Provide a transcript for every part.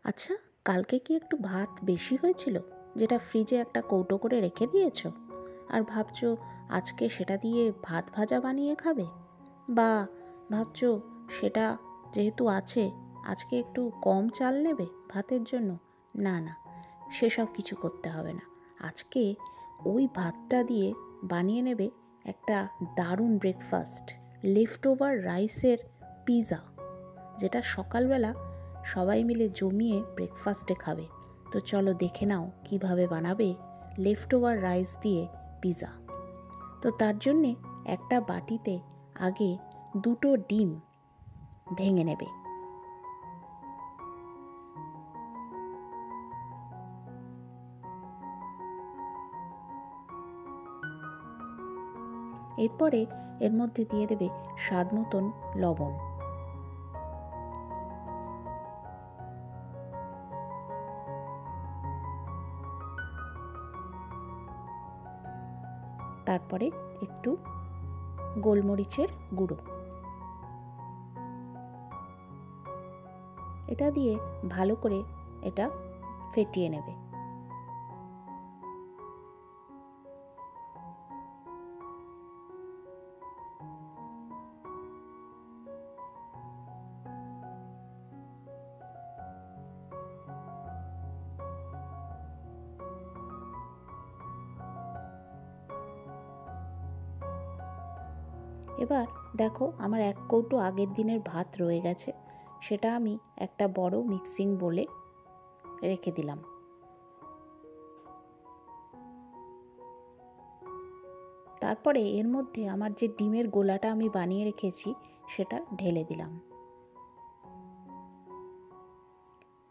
আচ্ছা, কালকে কি একটু ভাত বেশি হয়েছিল, যেটা ফ্রিজে একটা কৌটো করে রেখে দিয়েছো, আর ভাবছো আজকে সেটা দিয়ে ভাত ভাজা বানিয়ে খাবে? বা ভাবছো সেটা যেহেতু আছে, আজকে একটু কম চাল নেবে ভাতের জন্য? না না, সেসব কিছু করতে হবে না। আজকে ওই ভাতটা দিয়ে বানিয়ে নেবে একটা দারুণ ব্রেকফাস্ট, লেফট ওভার রাইসের পিৎজা, যেটা সকালবেলা সবাই মিলে জমিয়ে ব্রেকফাস্টে খাবে। তো চলো দেখে নাও কিভাবে বানাবে লেফট ওভার রাইস দিয়ে পিৎজা। তো তার জন্যে একটা বাটিতে আগে 2টো ডিম ভেঙে নেবে। এরপরে এর মধ্যে দিয়ে দেবে স্বাদ মতন লবণ। তারপরে একটু গোলমরিচের গুঁড়ো। এটা দিয়ে ভালো করে এটা ফেটিয়ে নেবে। এবার দেখো, আমার 1 কৌটো আগের দিনের ভাত রয়ে গেছে, সেটা আমি একটা বড় মিক্সিং বোলে রেখে দিলাম। তারপরে এর মধ্যে আমার যে ডিমের গোলাটা আমি বানিয়ে রেখেছি সেটা ঢেলে দিলাম।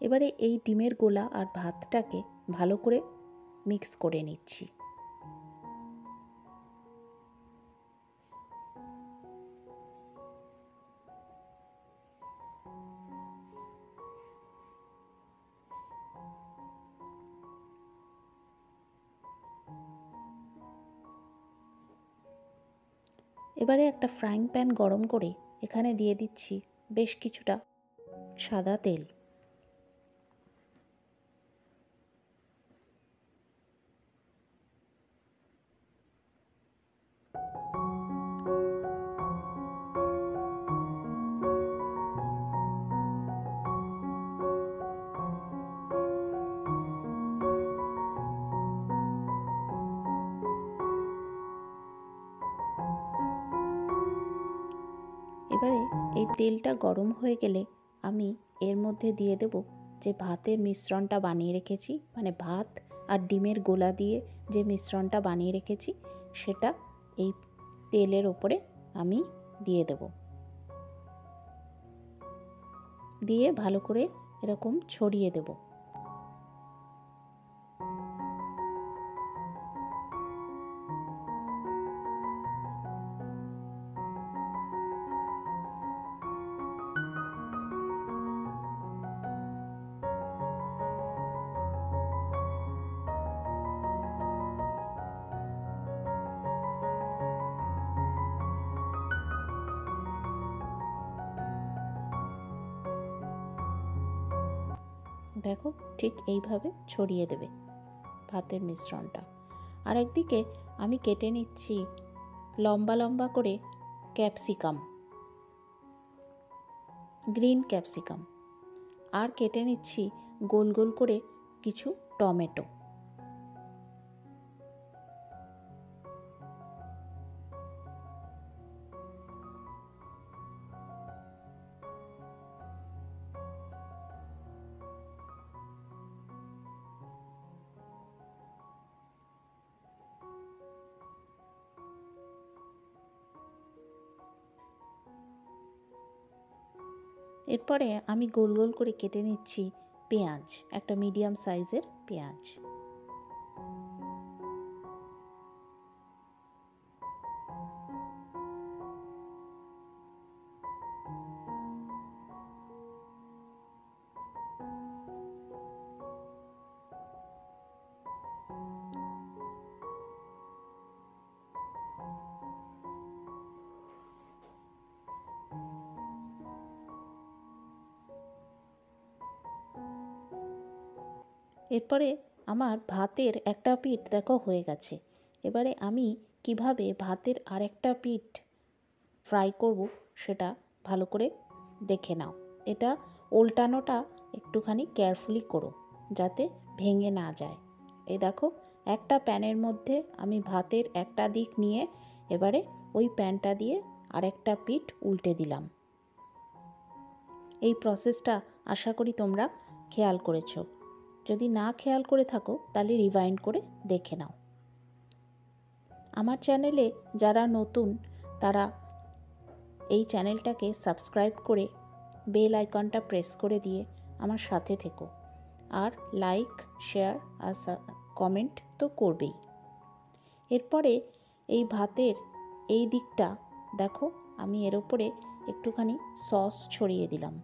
এবারে এই ডিমের গোলা আর ভাতটাকে ভালো করে মিক্স করে নিচ্ছি। এবারে একটা ফ্রাইং প্যান গরম করে এখানে দিয়ে দিচ্ছি বেশ কিছুটা সাদা তেল। এবারে এই তেলটা গরম হয়ে গেলে আমি এর মধ্যে দিয়ে দেব যে ভাতের মিশ্রণটা বানিয়ে রেখেছি, মানে ভাত আর ডিমের গোলা দিয়ে যে মিশ্রণটা বানিয়ে রেখেছি সেটা এই তেলের ওপরে আমি দিয়ে দেব। দিয়ে ভালো করে এরকম ছড়িয়ে দেব। দেখো, ঠিক এইভাবে ছড়িয়ে দেবে ভাতের মিশ্রণটা। আর একদিকে আমি কেটে নিচ্ছি লম্বা লম্বা করে ক্যাপসিকাম, গ্রিন ক্যাপসিকাম, আর কেটে নিচ্ছি গোল গোল করে কিছু টমেটো। এরপরে আমি গোল গোল করে কেটে নিচ্ছি পেঁয়াজ, একটা মিডিয়াম সাইজের পেঁয়াজ। এরপরে আমার ভাতের একটা পিঠ দেখো হয়ে গেছে। এবারে আমি কিভাবে ভাতের আরেকটা পিঠ ফ্রাই করব সেটা ভালো করে দেখে নাও। এটা উল্টানোটা একটুখানি কেয়ারফুলি করো যাতে ভেঙে না যায়। এই দেখো, একটা প্যানের মধ্যে আমি ভাতের একটা দিক নিয়ে এবারে ওই প্যানটা দিয়ে আরেকটা পিঠ উল্টে দিলাম। এই প্রসেসটা আশা করি তোমরা খেয়াল করেছো। যদি না খেয়াল করে থাকো তাহলে রিভাইন্ড করে দেখে নাও। আমার চ্যানেলে যারা নতুন তারা এই চ্যানেলটাকে সাবস্ক্রাইব করে বেল আইকনটা প্রেস করে দিয়ে আমার সাথে থেকো। আর লাইক, শেয়ার আর কমেন্ট তো করবেই। এরপরে এই ভাতের এই দিকটা দেখো, আমি এর ওপরে একটুখানি সস ছড়িয়ে দিলাম।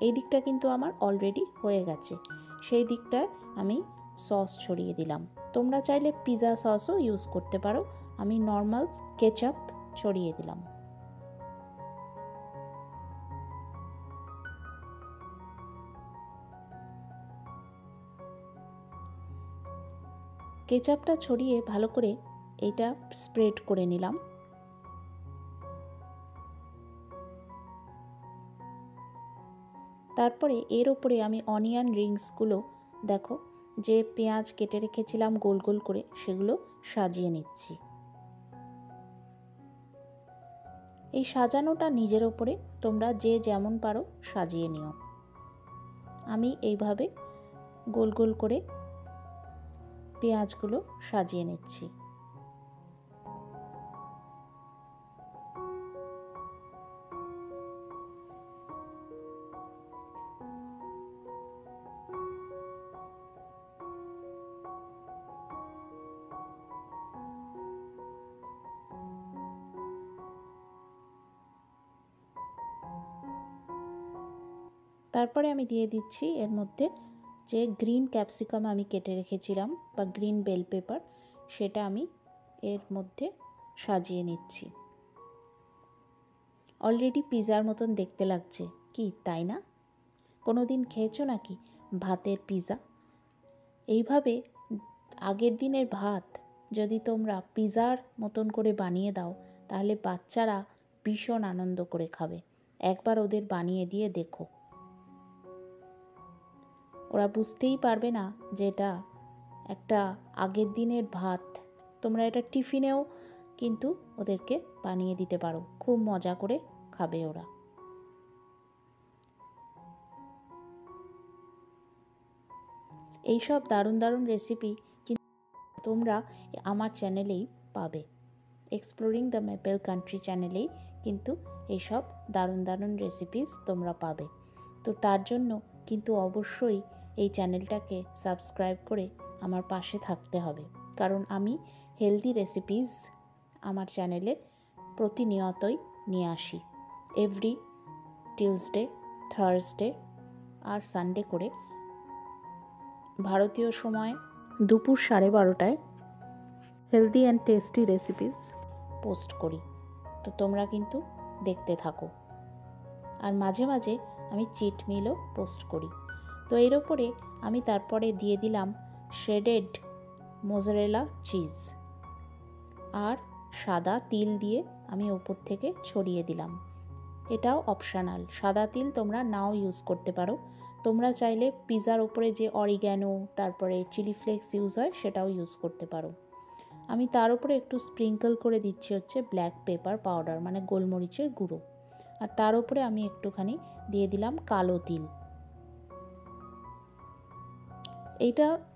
এই দিকটা কিন্তু আমার অলরেডি হয়ে গেছে, সেই দিকটায় আমি সস ছড়িয়ে দিলাম। তোমরা চাইলে পিৎজা সসও ইউজ করতে পারো, আমি নর্মাল কেচাপ ছড়িয়ে দিলাম। কেচাপটা ছড়িয়ে ভালো করে এইটা স্প্রেড করে নিলাম। তারপরে এর ওপরে আমি অনিয়ন রিংসগুলো দেখো, যে পেঁয়াজ কেটে রেখেছিলাম গোল গোল করে, সেগুলো সাজিয়ে নিচ্ছি। এই সাজানোটা নিজের ওপরে, তোমরা যে যেমন পারো সাজিয়ে নিও। আমি এইভাবে গোল গোল করে পেঁয়াজগুলো সাজিয়ে নিচ্ছি। তারপরে আমি দিয়ে দিচ্ছি এর মধ্যে যে গ্রিন ক্যাপসিকাম আমি কেটে রেখেছিলাম বা গ্রিন বেল পেপার, সেটা আমি এর মধ্যে সাজিয়ে নিচ্ছি। অলরেডি পিৎজার মতন দেখতে লাগছে, কি তাই না? কোনো দিন খেয়েছো নাকি ভাতের পিৎজা? এইভাবে আগের দিনের ভাত যদি তোমরা পিৎজার মতন করে বানিয়ে দাও তাহলে বাচ্চারা ভীষণ আনন্দ করে খাবে। একবার ওদের বানিয়ে দিয়ে দেখো, ওরা বুঝতেই পারবে না যে এটা একটা আগের দিনের ভাত। তোমরা এটা টিফিনেও কিন্তু ওদেরকে বানিয়ে দিতে পারো, খুব মজা করে খাবে ওরা। এইসব দারুণ দারুণ রেসিপি কিন্তু তোমরা আমার চ্যানেলেই পাবে। এক্সপ্লোরিং দ্য মেপল কান্ট্রি চ্যানেলেই কিন্তু এইসব দারুণ দারুণ রেসিপিস তোমরা পাবে। তো তার জন্য কিন্তু অবশ্যই এই চ্যানেলটাকে সাবস্ক্রাইব করে আমার পাশে থাকতে হবে, কারণ আমি হেলদি রেসিপিস আমার চ্যানেলে প্রতিনিয়তই নিয়ে আসি। এভরি টিউসডে, থার্সডে আর সানডে করে ভারতীয় সময় দুপুর 12:30টায় healthy and tasty recipes post করি। তো তোমরা কিন্তু দেখতে থাকো। আর মাঝে মাঝে আমি চিট মিলও পোস্ট করি। তো এর ওপরে আমি তারপরে দিয়ে দিলাম শ্রেডেড মোজারেলা চিজ আর সাদা তিল দিয়ে আমি ওপর থেকে ছড়িয়ে দিলাম। এটাও অপশনাল, সাদা তিল তোমরা নাও ইউজ করতে পারো। তোমরা চাইলে পিৎজার ওপরে যে অরিগ্যানো তারপরে চিলি ফ্লেক্স ইউজ হয় সেটাও ইউজ করতে পারো। আমি তার উপরে একটু স্প্রিঙ্কল করে দিচ্ছি হচ্ছে ব্ল্যাক পেপার পাউডার, মানে গোলমরিচের গুঁড়ো। আর তার উপরে আমি একটুখানি দিয়ে দিলাম কালো তিল।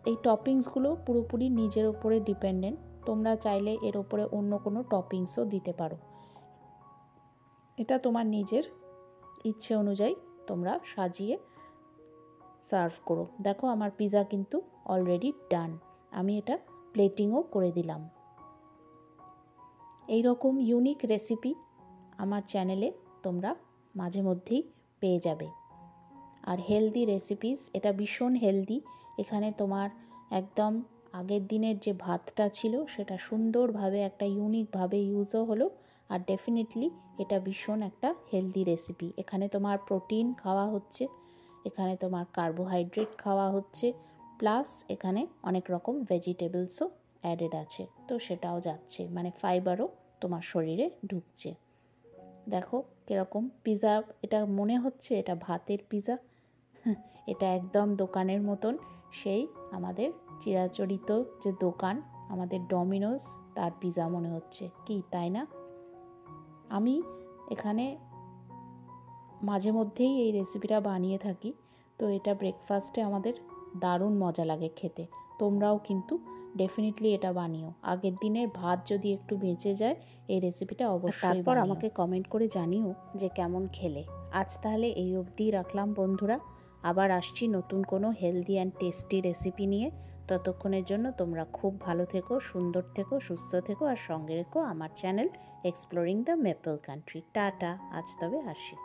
এই টপিংসগুলো পুরোপুরি নিজের ওপরে ডিপেন্ডেন্ট। তোমরা চাইলে এর ওপরে অন্য কোনো টপিংসও দিতে পারো। এটা তোমার নিজের ইচ্ছে অনুযায়ী তোমরা সাজিয়ে সার্ভ করো। দেখো আমার পিৎজা কিন্তু অলরেডি ডান। আমি এটা প্লেটিংও করে দিলাম। এই রকম ইউনিক রেসিপি আমার চ্যানেলে তোমরা মাঝে মধ্যেই পেয়ে যাবে। আর হেলদি রেসিপিস, এটা ভীষণ হেলদি। এখানে তোমার একদম আগের দিনের যে ভাতটা ছিল সেটা সুন্দরভাবে একটা ইউনিকভাবে ইউজও হলো। আর ডেফিনেটলি এটা ভীষণ একটা হেলদি রেসিপি। এখানে তোমার প্রোটিন খাওয়া হচ্ছে, এখানে তোমার কার্বোহাইড্রেট খাওয়া হচ্ছে, প্লাস এখানে অনেক রকম ভেজিটেবলসও অ্যাডেড আছে, তো সেটাও যাচ্ছে, মানে ফাইবারও তোমার শরীরে ঢুকছে। দেখো কীরকম পিৎজা, এটা মনে হচ্ছে এটা ভাতের পিৎজা। এটা একদম দোকানের মতন, সেই আমাদের চিরাচরিত যে দোকান আমাদের ডমিনোস, তার পিৎজা মনে হচ্ছে কি, তাই না? আমি এখানে মাঝে মধ্যেই এই রেসিপিটা বানিয়ে থাকি, তো এটা ব্রেকফাস্টে আমাদের দারুণ মজা লাগে খেতে। তোমরাও কিন্তু ডেফিনেটলি এটা বানিও। আগের দিনের ভাত যদি একটু বেঁচে যায়, এই রেসিপিটা অবশ্যই তারপর আমাকে কমেন্ট করে জানিও যে কেমন খেলে। আজ তাহলে এই অবধি রাখলাম বন্ধুরা, আবার আসছি নতুন কোনো হেলদি অ্যান্ড টেস্টি রেসিপি নিয়ে। ততক্ষণের জন্য তোমরা খুব ভালো থেকো, সুন্দর থেকো, সুস্থ থেকো, আর সঙ্গে রেখো আমার channel exploring the maple country. Tata, আজ তবে আসি।